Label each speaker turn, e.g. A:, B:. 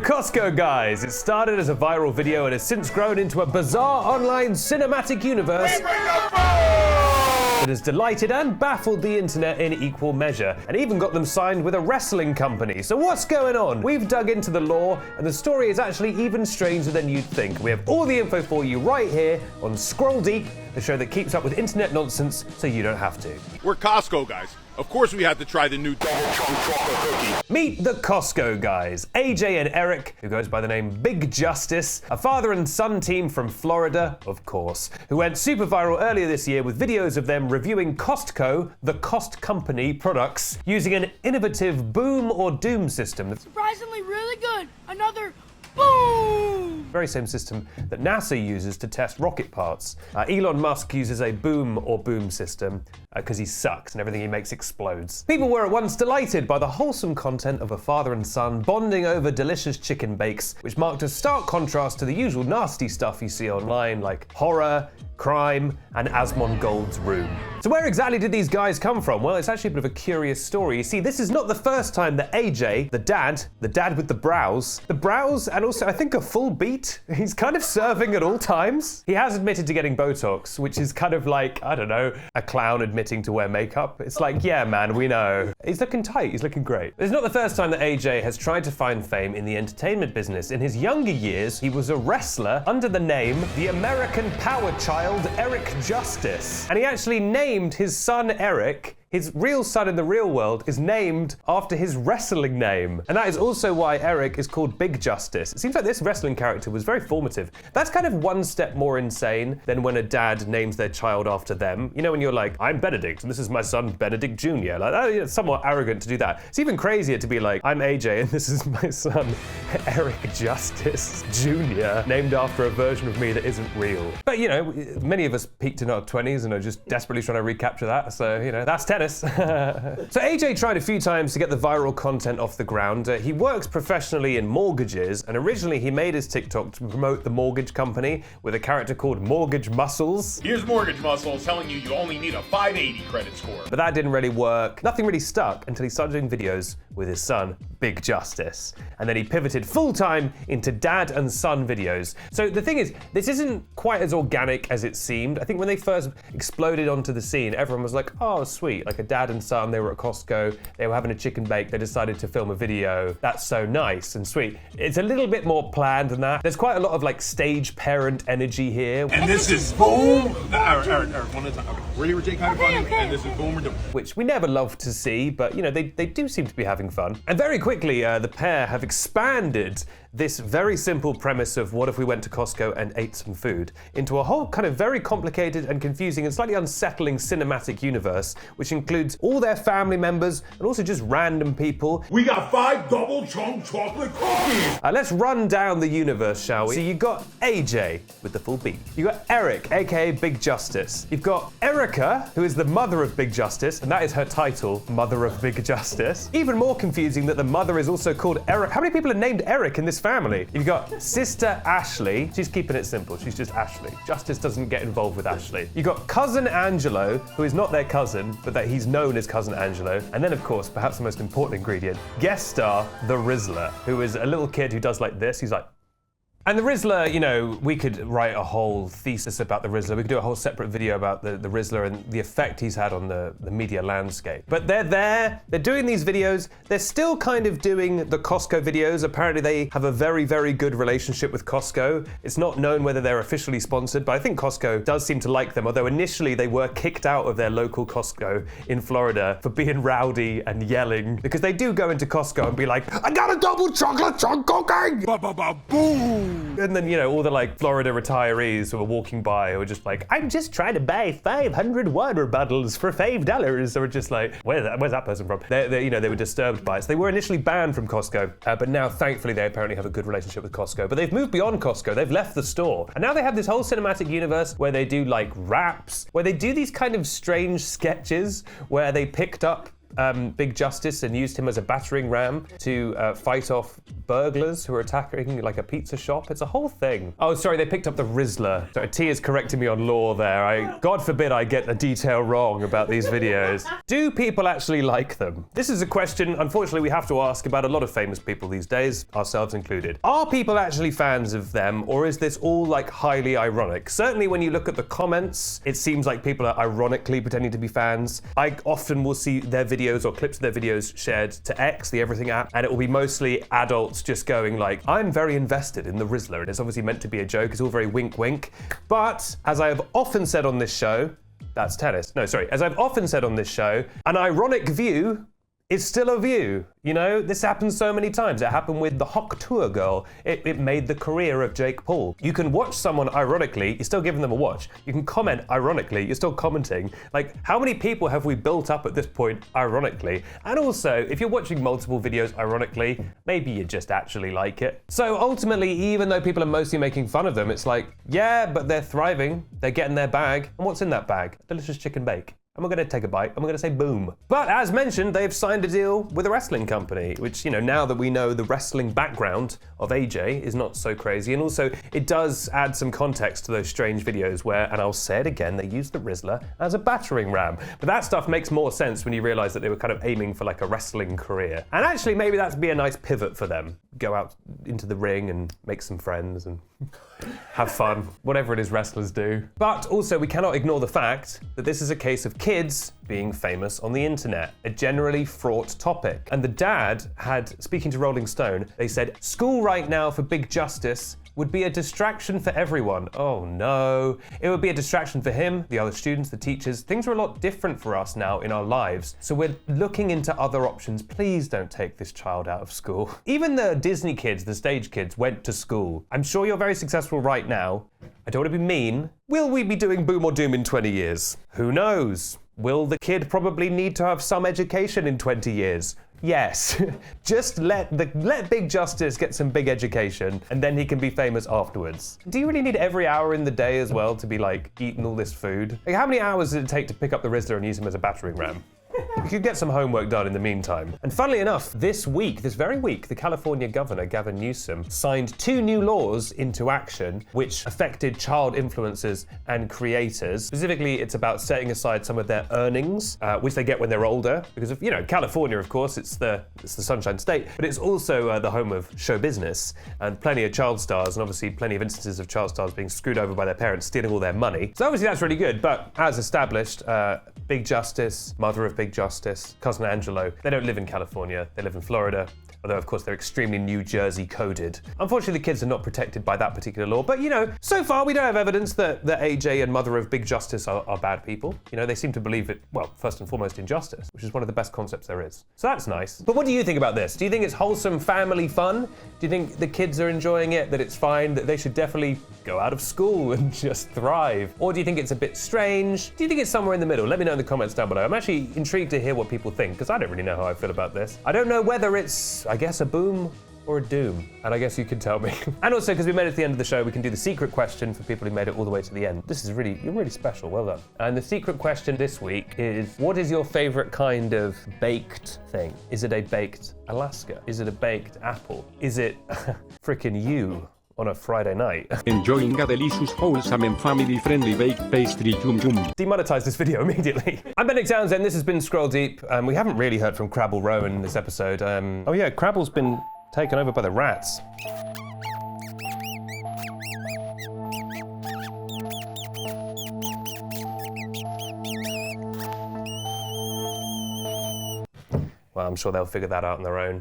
A: The CostCo Guys. It started as a viral video and has since grown into a bizarre online cinematic universe that has delighted and baffled the internet in equal measure, and even got them signed with a wrestling company. So what's going on? We've dug into the lore, and the story is actually even stranger than you'd think. We have all the info for you right here on Scroll Deep, the show that keeps up with internet nonsense so you don't have to.
B: We're CostCo Guys. Of course we had to try the new double chunk chocolate cookie.
A: Meet the CostCo Guys, AJ and Eric, who goes by the name Big Justice, a father and son team from Florida, of course, who went super viral earlier this year with videos of them reviewing Costco, the cost company, products using an innovative boom or doom system.
C: Surprisingly really good. Another boom!
A: Very same system that NASA uses to test rocket parts. Elon Musk uses a boom or boom system because he sucks and everything he makes explodes. People were at once delighted by the wholesome content of a father and son bonding over delicious chicken bakes, which marked a stark contrast to the usual nasty stuff you see online like horror, crime, and Asmongold's room. So where exactly did these guys come from? Well, it's actually a bit of a curious story. You see, this is not the first time that AJ, the dad with the brows, and also I think a full beat, he's kind of serving at all times. He has admitted to getting Botox, which is kind of like, I don't know, a clown admitting to wear makeup. It's like, yeah, man, we know. He's looking tight, he's looking great. It's not the first time that AJ has tried to find fame in the entertainment business. In his younger years, he was a wrestler under the name the American Power Child Eric Justice. And he actually named his son Eric. His real son in the real world is named after his wrestling name. And that is also why Eric is called Big Justice. It seems like this wrestling character was very formative. That's kind of one step more insane than when a dad names their child after them. You know, when you're like, I'm Benedict, and this is my son Benedict Jr. Like, it's somewhat arrogant to do that. It's even crazier to be like, I'm AJ, and this is my son Eric Justice Jr., named after a version of me that isn't real. But, you know, many of us peaked in our 20s and are just desperately trying to recapture that. So, you know, that's tennis. So AJ tried a few times to get the viral content off the ground. He works professionally in mortgages, and originally he made his TikTok to promote the mortgage company with a character called Mortgage Muscles.
B: Here's Mortgage Muscles telling you only need a 580 credit score.
A: But that didn't really work. Nothing really stuck until he started doing videos with his son, Big Justice. And then he pivoted full-time into dad and son videos. So the thing is, this isn't quite as organic as it seemed. I think when they first exploded onto the scene, everyone was like, oh, sweet. Like a dad and son, they were at Costco, they were having a chicken bake, they decided to film a video. That's so nice and sweet. It's a little bit more planned than that. There's quite a lot of like stage parent energy here.
B: And this is boom! Eric, one at a time. Okay. Really, we're taking and this is boom, we're doing.
A: Which we never love to see, but you know, they do seem to be having fun. And very quickly, the pair have expanded this very simple premise of what if we went to Costco and ate some food into a whole kind of very complicated and confusing and slightly unsettling cinematic universe, which includes all their family members and also just random people.
B: We got 5 double chunk chocolate cookies!
A: Let's run down the universe, shall we? So you got AJ with the full beat. You got Eric, aka Big Justice. You've got Erica, who is the mother of Big Justice, and that is her title, Mother of Big Justice. Even more confusing that the mother is also called Eric. How many people are named Eric in this family? You've got Sister Ashley. She's keeping it simple. She's just Ashley. Justice doesn't get involved with Ashley. You've got Cousin Angelo, who is not their cousin, but that he's known as Cousin Angelo. And then, of course, perhaps the most important ingredient, guest star, the Rizzler, who is a little kid who does like this. He's like... And the Rizzler, you know, we could write a whole thesis about the Rizzler. We could do a whole separate video about the Rizzler and the effect he's had on the media landscape. But they're there, they're doing these videos. They're still kind of doing the Costco videos. Apparently they have a very, very good relationship with Costco. It's not known whether they're officially sponsored, but I think Costco does seem to like them, although initially they were kicked out of their local Costco in Florida for being rowdy and yelling, because they do go into Costco and be like, I got a double chocolate chunk cookie!
B: Boom!
A: And then, you know, all the like Florida retirees who were walking by who were just like, I'm just trying to buy 500 water bottles for $5. They were just like, where's that person from? You know, they were disturbed by it. So they were initially banned from Costco, but now thankfully they apparently have a good relationship with Costco. But they've moved beyond Costco, they've left the store. And now they have this whole cinematic universe where they do like raps, where they do these kind of strange sketches where they picked up Big Justice and used him as a battering ram to fight off burglars who are attacking like a pizza shop. It's a whole thing. Oh, sorry, they picked up the Rizzler. Sorry, T is correcting me on law there. God forbid I get a detail wrong about these videos. Do people actually like them? This is a question, unfortunately, we have to ask about a lot of famous people these days, ourselves included. Are people actually fans of them, or is this all like highly ironic? Certainly when you look at the comments, it seems like people are ironically pretending to be fans. I often will see their videos or clips of their videos shared to X, the Everything app, and it will be mostly adults just going like, I'm very invested in the Rizzler, and it's obviously meant to be a joke, it's all very wink wink. But as I have often said on this show, that's tennis. No, sorry. As I've often said on this show, an ironic view is still a view. You know, this happens so many times. It happened with the Hock Tour girl. It made the career of Jake Paul. You can watch someone ironically, you're still giving them a watch. You can comment ironically, you're still commenting. Like, how many people have we built up at this point ironically? And also, if you're watching multiple videos ironically, maybe you just actually like it. So ultimately, even though people are mostly making fun of them, it's like, yeah, but they're thriving. They're getting their bag. And what's in that bag? Delicious chicken bake. And we're going to take a bite, and we're going to say boom. But as mentioned, they've signed a deal with a wrestling company, which, you know, now that we know the wrestling background of AJ is not so crazy. And also, it does add some context to those strange videos where, and I'll say it again, they used the Rizzler as a battering ram. But that stuff makes more sense when you realize that they were kind of aiming for like a wrestling career. And actually, maybe that'd be a nice pivot for them. Go out into the ring and make some friends and have fun, whatever it is wrestlers do. But also, we cannot ignore the fact that this is a case of kids being famous on the internet, a generally fraught topic. And the dad had, speaking to Rolling Stone, they said, school right now for Big Justice would be a distraction for everyone. Oh no. It would be a distraction for him, the other students, the teachers. Things are a lot different for us now in our lives. So we're looking into other options. Please don't take this child out of school. Even the Disney kids, the stage kids, went to school. I'm sure you're very successful right now. I don't want to be mean. Will we be doing Boom or Doom in 20 years? Who knows? Will the kid probably need to have some education in 20 years? Yes, just let Big Justice get some big education and then he can be famous afterwards. Do you really need every hour in the day as well to be like eating all this food? Like, how many hours did it take to pick up the Rizzler and use him as a battering ram? You could get some homework done in the meantime. And funnily enough, this very week, the California governor, Gavin Newsom, signed 2 new laws into action which affected child influencers and creators. Specifically, it's about setting aside some of their earnings, which they get when they're older. Because of, you know, California, of course, it's the Sunshine State, but it's also the home of show business and plenty of child stars, and obviously plenty of instances of child stars being screwed over by their parents, stealing all their money. So obviously that's really good, but as established, Big Justice, mother of Big Justice, cousin Angelo, they don't live in California, they live in Florida. Although, of course, they're extremely New Jersey coded. Unfortunately, the kids are not protected by that particular law. But, you know, so far we don't have evidence that AJ and Mother of Big Justice are bad people. You know, they seem to believe it, well, first and foremost in justice, which is one of the best concepts there is. So that's nice. But what do you think about this? Do you think it's wholesome family fun? Do you think the kids are enjoying it, that it's fine, that they should definitely go out of school and just thrive? Or do you think it's a bit strange? Do you think it's somewhere in the middle? Let me know in the comments down below. I'm actually intrigued to hear what people think, because I don't really know how I feel about this. I don't know whether it's, I guess, a boom or a doom, and I guess you can tell me. And also, because we made it to the end of the show, we can do the secret question for people who made it all the way to the end. This is you're really special, well done. And the secret question this week is, what is your favorite kind of baked thing? Is it a baked Alaska? Is it a baked apple? Is it frickin' you on a Friday night?
D: Enjoying a delicious, wholesome and family-friendly baked pastry, yum yum.
A: Demonetize this video immediately. I'm Benedict Townsend, this has been Scroll Deep. We haven't really heard from Crabble Rowan in this episode. Oh yeah, Crabble's been taken over by the rats. Well, I'm sure they'll figure that out on their own.